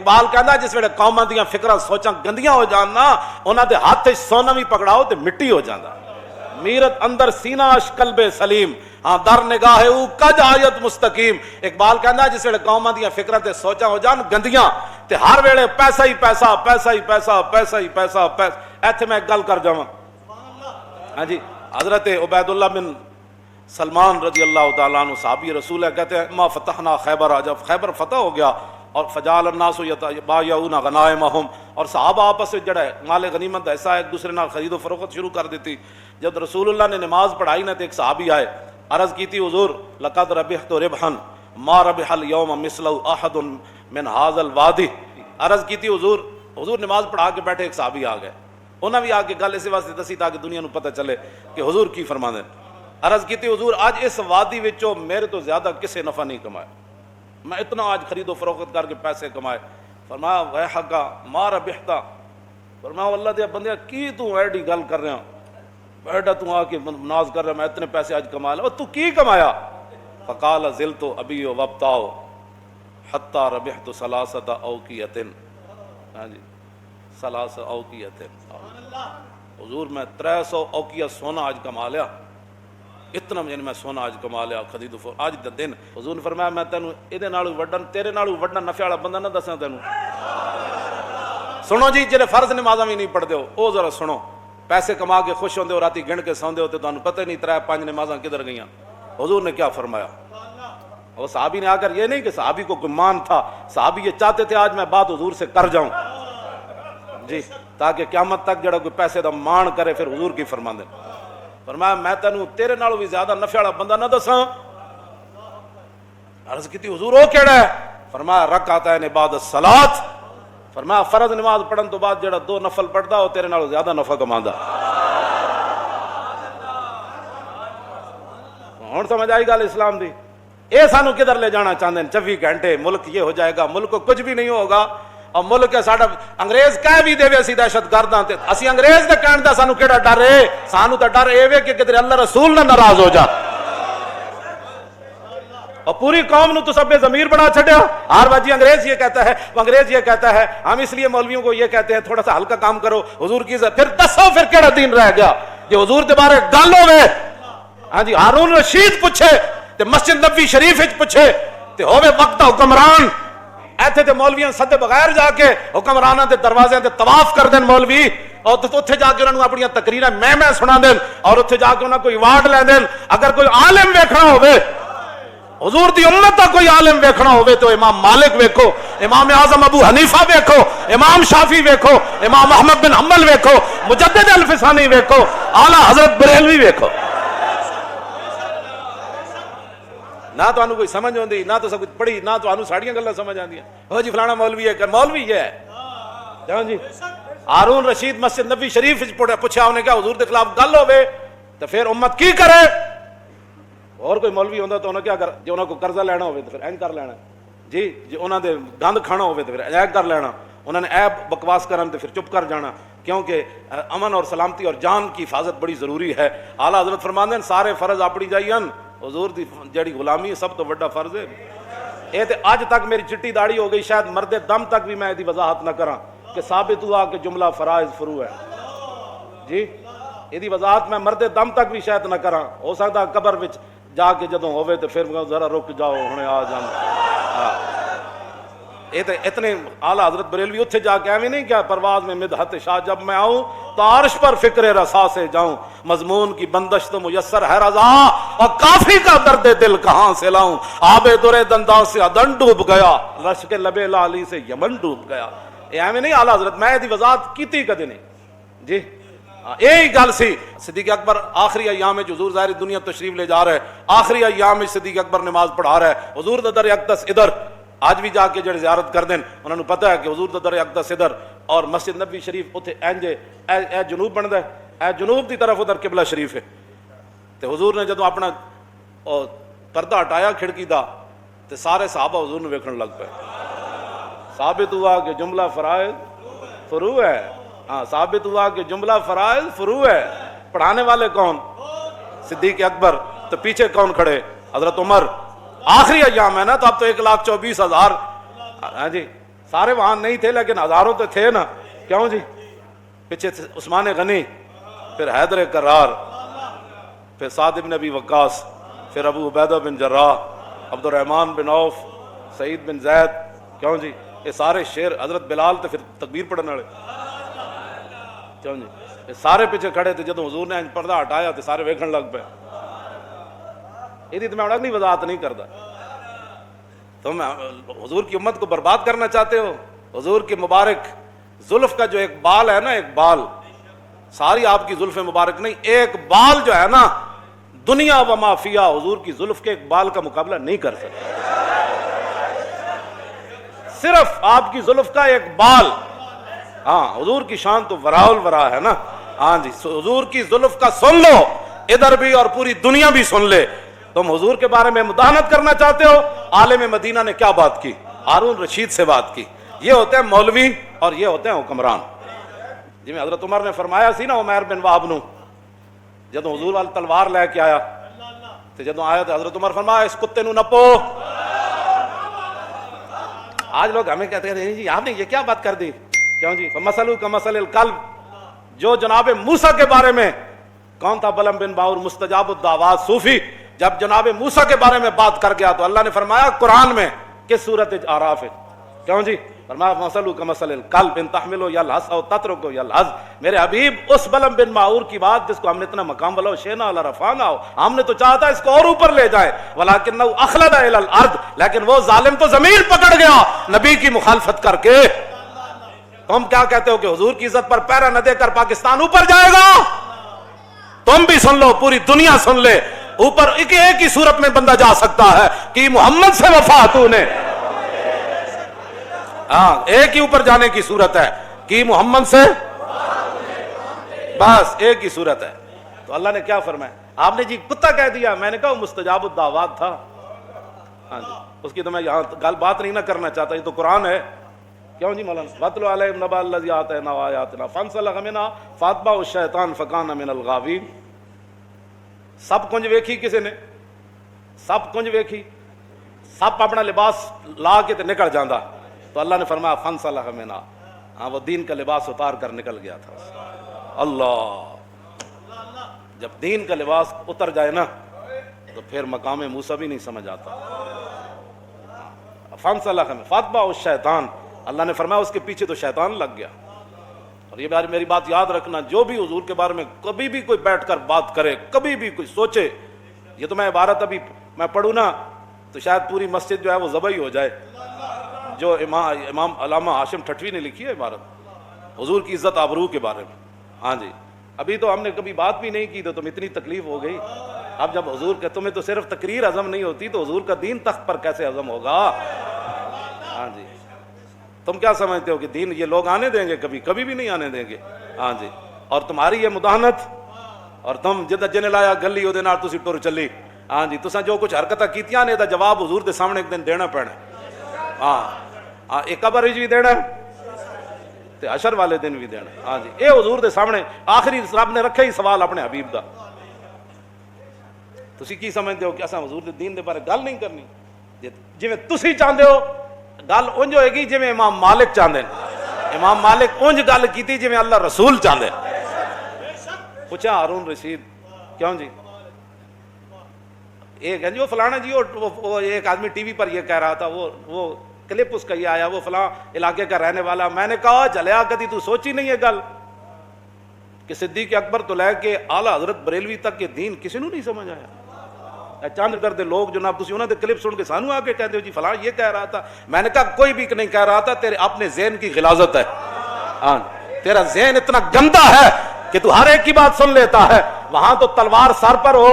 اقبال کہندا جس ویلے قوماں دیاں فکراں سوچاں گندیاں ہو جان نا انہاں دے ہاتھ وچ سونا بھی پکڑاؤ تے مٹی ہو جاندا میرت اندر سینہ اش قلب سلیم ہاں در نگاہ او کج آیت مستقیم اقبال کہندا جس ویلے قوماں دیاں فکراں تے سوچاں ہو جان گندیاں تے ہر ویلے پیسہ ہی پیسہ پیسہ ہی پیسہ پیسہ ہی پیسہ ایتھے میں ایک گل کر جاواں ہاں جی حضرت عبید اللہ بن سلمان رضی اللہ تعالیٰ عنہ صحابی رسول ہے کہتے ہیں ما فتحنا خیبر جب خیبر فتح ہو گیا اور فجعل الناس یتبایعون غنائمہم اور صحابہ آپس میں جڑا مال غنیمت ایسا ایک دوسرے نال خرید و فروخت شروع کر دیتی جب رسول اللہ نے نماز پڑھائی نا تو ایک صحابی آئے عرض کی تھی حضور لقد ربحت ربحا ما ربح اليوم مثلہ احد من هذا الوادی عرض کی تھی حضور نماز پڑھا کے بیٹھے ایک صحابی آ گئے انہاں بھی آ کے گل اسی واسطے دسی تاکہ دنیا نو پتہ چلے کہ حضور کی فرماندے عرض کی تھی حضور آج اس وادی وچوں میرے تو زیادہ کسے نفع نہیں کمایا میں اتنا آج خرید و فروخت کر کے پیسے کمائے فرمایا ویحکا ما ربحتا فرمایا اللہ دے بندے کی تو ایڈی گل کر رہا بیٹا تو آ کے ناز کر رہا میں اتنے پیسے آج کما لیا تو کی کمایا فقال زلت ابی و وبتاؤ حتی ربحت ثلاثۃ اوقیۃ ہاں جی ثلاث اوقیۃ حضور میں 300 اوقیہ سونا آج کما لیا اتنا یعنی میں سونا آج کما لیا خرید و فروخت آج دا دن حضور نے فرمایا میں تینوں ایدے نالوں وڈن تیرے نالوں وڈن نفع والا بندہ نہ دساں تینوں سنو جی جڑے فرض نمازاں بھی نہیں پڑھدے ہو او ذرا سنو پیسے کما کے خوش ہوندے ہو راتی گن کے سوندے ہو تے تانوں پتہ نہیں 3-5 نمازاں کدھر گئیاں حضور نے کیا فرمایا اور صحابی نے آ کر یہ نہیں کہ صحابی کو کوئی مان تھا صحابی یہ چاہتے تھے آج میں بات حضور سے کر جاؤں جی تاکہ قیامت تک جڑا کوئی پیسے دا مان کرے پھر حضور کی فرماندے فرمایا میں تینوں تیرے نالوں بھی زیادہ نفع والا بندہ نہ دساں عرض کی تھی حضور وہ کیڑا ہے فرمایا رکعتین بعد الصلاۃ فرمایا فرض نماز پڑھن تو بعد جڑا 2 نفل پڑھدا وہ تیرے نالوں زیادہ نفع کماندا ہن سمجھ آئی گل اسلام دی اے سانو کدھر لے جانا چاہتے ہیں 24 گھنٹے ملک یہ ہو جائے گا ملک کو کچھ بھی نہیں ہوگا اور ملک ہے ساڈا انگریز کہہ بھی دے اسی دہشت گرد ہاں تے اسی انگریز دے کہن دا سانو کیڑا ڈر ہے سانو تے ڈر اے وے کہ کدھر اللہ رسول نہ ناراض ہو جا اور پوری قوم نو تو سب ضمیر بنا چھڈیا ہر وجہ انگریز یہ کہتا ہے انگریز یہ کہتا ہے ہم اس لیے مولویوں کو یہ کہتے ہیں تھوڑا سا ہلکا کام کرو حضور کی عزت پھر دسو پھر کیڑا دین رہ گیا جو حضور دے بارے گل ہوے ہاں جی ہارون رشید پوچھے تے مسجد نبوی شریف وچ پوچھے تے ہوے وقت حکمران ایتھے تے مولویاں سدے بغیر جا کے حکمراناں دے دروازے تے طواف کر دین مولوی اور اوتھے جا کے انہاں نوں اپنی تقریراں میں سنا دین اور اوتھے جا کے انہاں کوئی ایوارڈ لے دین اگر کوئی عالم ویکھنا ہوے حضور دی امت دا کوئی عالم ویکھنا ہوے تو امام مالک ویکھو امام اعظم ابو حنیفہ ویکھو امام شافعی ویکھو امام احمد بن حنبل ویکھو مجدد الفسانی ویکھو اعلی حضرت بریلوی ویکھو نہ تو کوئی سمجھ ہوندی نہ تو سب کچھ پڑھی نہ تو ساڑیاں گلاں سمجھ آندیاں ہو جی فلانا مولوی ہے کہ مولوی یہ ہے ہاں جی ہارون رشید مسجد نبوی شریف وچ پوچھا انہیں کیا حضور دے خلاف گل ہوے تو پھر امت کی کرے اور کوئی مولوی ہوندا تو انہاں کیا کر جو انہاں کو قرضہ لینا ہوے تو پھر اینج کر لینا جی جو انہاں دے گند کھانا ہوے تو پھر اینج کر لینا انہوں نے عیب بکواس کرن تو پھر چپ کر جانا کیونکہ امن اور سلامتی اور جان کی حفاظت بڑی ضروری ہے اعلیٰ حضرت فرماندے ہیں سارے فرض اپنی جائین حضور دی جڑی غلامی سب تو بڑا فرض ہے اے تے اج تک میری چٹی داڑھی ہو گئی شاید مرد دم تک بھی میں دی وضاحت نہ کراں کہ ثابت ہوا کہ جملہ فرائض فرو ہے جی یہ دی وضاحت میں مرد دم تک بھی شاید نہ کراں ہو سکتا قبر وچ جا کے جدوں ہوے تے پھر ذرا رک جاؤ ہنے آ جانا یہ تے اتنے اعلیٰ حضرت بریلوی اتھے جا کے ایویں نہیں کیا پرواز میں مدحت شاہ جب میں آؤں تو عرش پر فکر رسا سے جاؤں مضمون کی بندش تو میسر ہے رضا اور کافی کا درد دل کہاں سے لاؤں آب درے دنداں سے ادن ڈوب گیا رش کے لبے لالی سے یمن ڈوب گیا یہ ایویں نہیں اعلیٰ حضرت میں دی وضاحت کیتی کدے نہیں جی یہی گل سی صدیق اکبر آخری ایام میں حضور ظاہر دنیا تشریف لے جا رہا ہے آخری ایام میں صدیق اکبر نماز پڑھا رہا ہے حضور دا در اقدس ادھر آج بھی جا کے جڑے زیارت کر دیں انہوں نے پتہ ہے کہ حضور دا در اقدس ادھر اور مسجد نبوی شریف اتھے اینجے اے جنوب بندا ہے اے جنوب دی طرف ادھر قبلہ شریف ہے تے حضور نے جدوں اپنا پردہ ہٹایا کھڑکی دا تے سارے صحابہ حضور نے ویکھن لگ پئے ثابت ہوا کہ جملہ فرائض فرو ہے ہاں ثابت ہوا کہ جملہ فرائض فرو ہے پڑھانے والے کون صدیق اکبر تو پیچھے کون کھڑے حضرت عمر آخری ایام ہے نا تو اب تو 1,24,000 ہاں جی سارے وہاں نہیں تھے لیکن ہزاروں تو تھے نا. کیوں جی؟ پیچھے عثمان غنی، پھر حیدر کرار، پھر سعد بن ابی وقاص، پھر ابو عبیدہ بن جراح، عبد الرحمن بن عوف، سعید بن زید. کیوں جی؟ یہ سارے شیر. حضرت بلال تو پھر تکبیر پڑھنے والے. کیوں جی؟ یہ سارے پیچھے کھڑے تھے. جدو حضور نے پردہ ہٹایا تو سارے ویکھن لگ پے. یہ تو میں اگلی وضاحت نہیں کرتا. تم حضور کی امت کو برباد کرنا چاہتے ہو. حضور کی مبارک زلف کا جو ایک بال ہے نا، ایک بال، ساری آپ کی زلف مبارک نہیں، ایک بال جو ہے نا، دنیا و ما فیہا حضور کی زلف کے ایک بال کا مقابلہ نہیں کر سکتا. صرف آپ کی زلف کا ایک بال. ہاں، حضور کی شان تو وراء الورا ہے نا. ہاں جی، حضور کی زلف کا سن لو، ادھر بھی اور پوری دنیا بھی سن لے. تم حضور کے بارے میں مداحنت کرنا چاہتے ہو. عالم مدینہ نے کیا بات کی؟ ہارون رشید سے بات کی. یہ ہوتے ہیں مولوی اور یہ ہوتے ہیں حکمران. جی میں حضرت عمر نے فرمایا سی نا عمیر بن وہب نو، جدو حضور والی تلوار لے کے آیا تو جدو آیا تو حضرت عمر فرمایا اس کتے نو نپو. آج لوگ ہمیں کہتے ہیں جی آپ نے یہ کیا بات کر دی. کیوں جی؟ فمثلہ کمثل الکلب. جو جناب موسیٰ کے بارے میں، کون تھا بلم بن باور مستجاب الدعوات صوفی، جب جناب موسیٰ کے بارے میں بات کر گیا تو اللہ نے فرمایا قرآن میں کس سورت اعراف ہے. کیوں جی؟ فرمایا مثلہ کمثل الکلب ان تحمل یلہث او تترک یلہث. میرے حبیب اس بلم بن باور کی بات جس کو ہم نے اتنا مقام والا شینا علی رفعنا، ہم نے تو چاہتا اس کو اور اوپر لے جائیں، ولکنہ اخلد الی الارض، لیکن وہ ظالم تو زمین پکڑ گیا نبی کی مخالفت کر کے. تم کیا کہتے ہو کہ حضور کی عزت پر پیرا نہ دے کر پاکستان اوپر جائے گا؟ تم بھی سن لو، پوری دنیا سن لے. اوپر ایک ہی صورت میں بندہ جا سکتا ہے کہ محمد سے وفا تو نے. ہاں، ایک ہی اوپر جانے کی صورت ہے کہ محمد سے، بس ایک ہی صورت ہے. تو اللہ نے کیا فرمایا؟ آپ نے جی کتا کہہ دیا. میں نے کہا وہ مستجاب الدعوات تھا. ہاں جی، اس کی تو میں یہاں گل بات نہیں نہ کرنا چاہتا، یہ تو قرآن ہے. کیوں جی مولانا؟ وَاتْلُ عَلَيْهِمْ نَبَأَ الَّذِي آتَيْنَاهُ آيَاتِنَا فَانسَلَخَ مِنْهَا فَأَتْبَعَهُ الشَّيْطَانُ فَكَانَ مِنَ الْغَاوِينَ. سب کنج ویکھی کسی نے؟ سب کنج ویکھی، سب اپنا لباس لا کے تے نکل جاندا. تو اللہ نے فرمایا فَانسَلَخَ مِنْهَا. ہاں، وہ دین کا لباس اتار کر نکل گیا تھا. اللہ، جب دین کا لباس اتر جائے نا تو پھر مقام موسیٰ بھی نہیں سمجھ آتا. فَانسَلَخَ مِنْهَا فَأَتْبَعَهُ الشَّيْطَانُ. اللہ نے فرمایا اس کے پیچھے تو شیطان لگ گیا. اور یہ میری بات یاد رکھنا، جو بھی حضور کے بارے میں کبھی بھی کوئی بیٹھ کر بات کرے، کبھی بھی کوئی سوچے، یہ تو میں عبارت ابھی میں پڑھوں نا تو شاید پوری مسجد جو ہے وہ ذبح ہی ہو جائے. جو امام علامہ ہاشم ٹھٹوی نے لکھی ہے عبارت حضور کی عزت آبرو کے بارے میں. ہاں جی، ابھی تو ہم نے کبھی بات بھی نہیں کی تو تم اتنی تکلیف ہو گئی. اب جب حضور کے تمہیں تو صرف تقریر ہضم نہیں ہوتی تو حضور کا دین تخت پر کیسے ہضم ہوگا؟ ہاں جی، تم کیا سمجھتے ہو کہ دین یہ لوگ آنے دیں گے؟ کبھی کبھی بھی نہیں آنے دیں گے. ہاں جی، اور تمہاری یہ مداحنت، اور تم جدہ جن لایا گلی وہ نال تسی ٹر چلی. ہاں جی، تساں جو کچھ حرکتاں کیتیاں نے دا جواب حضور دے سامنے ایک دن دینا پینا. ہاں، ایک قبر وچ بھی دینا تے حشر والے دن بھی دینا. ہاں جی، اے حضور دے سامنے آخری رب نے رکھا ہی سوال اپنے حبیب دا. تسی کی سمجھتے ہو کہ اساں حضور دے دین دے بارے گل نہیں کرنی؟ جویں تسی چاہندے ہو گل اونج ہوئے گی جویں امام مالک چاہندے ہیں. امام مالک اونج گل کیتی جویں اللہ رسول چاہندے. پوچھا ہارون رشید کیوں جی؟ ایک ہے جی وہ فلانا جی وہ ایک آدمی ٹی وی پر یہ کہہ رہا تھا، وہ کلپ اس کا یہ آیا، وہ فلاں علاقے کا رہنے والا. میں نے کہا جلیا کدی تو سوچی نہیں ہے گل کہ صدیق اکبر تو لے کے اعلیٰ حضرت بریلوی تک کے دین کسی نو نہیں سمجھ آیا. چند کر دے لوگ جناب تسی انہاں دے کلپ سن کے سانو آ کے کہتے ہو جی فلاں یہ کہہ رہا تھا. میں نے کہا کوئی بھی نہیں کہہ رہا تھا، تیرے اپنے ذہن کی غلاظت ہے. ہاں، تیرا ذہن اتنا گندا ہے کہ تو ہر ایک کی بات سن لیتا ہے. وہاں تو تلوار سر پر ہو.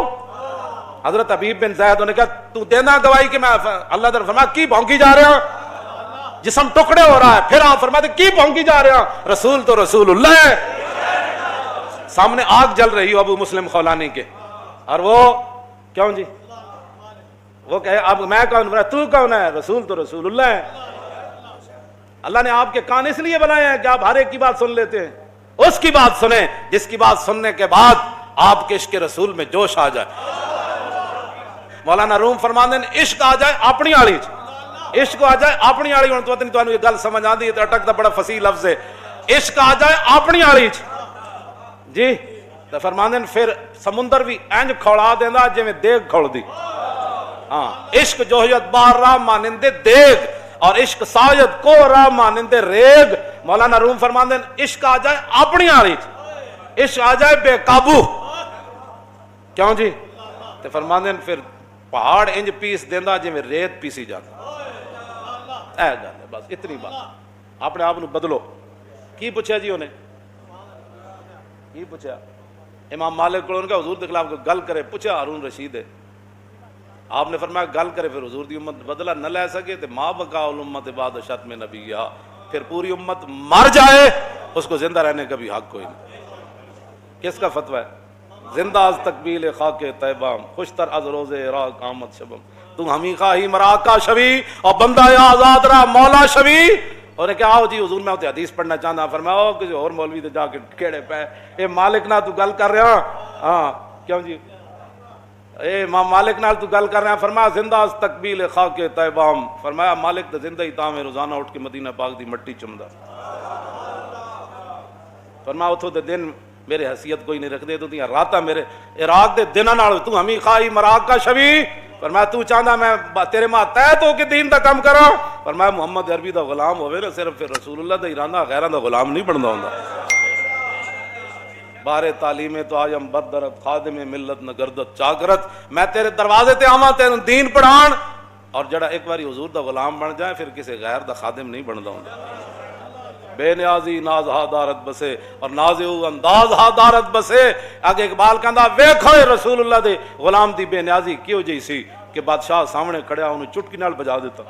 حضرت حبیب بن زید نے کہا تو دینا گواہی کہ میں اللہ تعالیٰ فرمایا کی بھونکی جا رہے ہیں، جسم ٹکڑے ہو رہا ہے. پھر آپ فرماتے کی بھونکی جا رہے ہیں، رسول تو رسول اللہ ہے. سامنے آگ جل رہی ہو ابو مسلم خولانی کے، اور وہ کیوں جی وہ کہے اب میں کون؟ تو کون ہے؟ رسول تو رسول اللہ ہے. اللہ نے آپ کے کان اس لیے بنائے ہیں کہ آپ ہر ایک کی بات سن لیتے ہیں. اس کی بات سنیں جس کی بات سننے کے بعد آپ کے عشق رسول میں جوش آ جائے. مولانا روم فرماندے ہیں عشق آ جائے اپنی آلی چ. عشق آ جائے اپنی والی، ہوں تو نہیں یہ گل سمجھ آتی ہے، اٹک دا بڑا فصیح لفظ ہے، عشق آ جائے اپنی والی جی تو فرماندے پھر سمندر بھی انج کھولا دینا جی میں دیگ کھول دی. ہاں عشق جوہیت بار راہ مانندے دیگ، اور عشق ساجد کو راہ مانندے ریگ. مولانا روم فرماندے عشق آ جائے اپنی والی، عشق آ جائے بے قابو، کیوں جی؟ تو فرماندے پھر پہاڑ انج پیس دینا جی میں ریت پیسی جاتا. اے گل ہے بس اتنی بات. اپنے آپ بدلو. کی پوچھا جی انہیں؟ کی پوچھا؟ امام مالک کو ان کا حضور کے خلاف گل کرے، پوچھا ہارون رشید ہے، آپ نے فرمایا گل کرے پھر حضور دی امت بدلہ نہ لے سکے تو ما بقا الامت بعد شتم نبیہا، پھر پوری امت مر جائے اس کو زندہ رہنے کا بھی حق کوئی نہیں. کس کا فتویٰ ہے؟ زندہ از تقبیل خاک طیبام، خوشتر از روز عراق آمد شبم، تم ہمی خواہی مراکہ شوی اور بندہ آزاد رہا مولا شوی. اور کہ آؤ جی حضور میں ہوتے حدیث پڑھنا چاہتا، فرمایا او کسی اور مولوی تے جا کے کیڑے پہ اے مالک نہ تو گل کر رہا. ہاں کیوں جی؟ اے امام مالک نال تو گل کر رہے ہیں. فرمایا زندہ از تقبیل خاک طیبام، فرمایا مالک تو زندہ ہی تاں میں روزانہ اٹھ کے مدینہ پاک دی مٹی چمدا. فرمایا اتھوں دے دن میرے حیثیت کوئی نہیں رکھ دے، تو تیاں راتاں میرے عراق دے دناں نال تو ہمیں خواہی مراکہ شوی. فرمایا تو چاہندا میں تیرے ماں تحت ہو کے دین دا کام کراں. فرمایا محمد عربی دا غلام ہوئے نا صرف پھر رسول اللہ دا ایرانہ غیراں دا غلام نہیں بندا ہوندا. بارے تعلیم تو آیم بدرت خادم ملت نہ گردت چاکرت، میں تیرے دروازے تے آواں تینوں دین پڑھان. اور جڑا ایک باری حضور دا غلام بن جائے پھر کسی غیر دا خادم نہیں بندا ہوندا. بے نیازی ناز ہا دارت بسے اور نازو انداز ہا دارت بسے. آگے اقبال کہندا ویکھو رسول اللہ دے غلام دی بے نیازی کیوں جی سی کہ بادشاہ سامنے کھڑیا انہوں چٹکی نال بجا دیتا.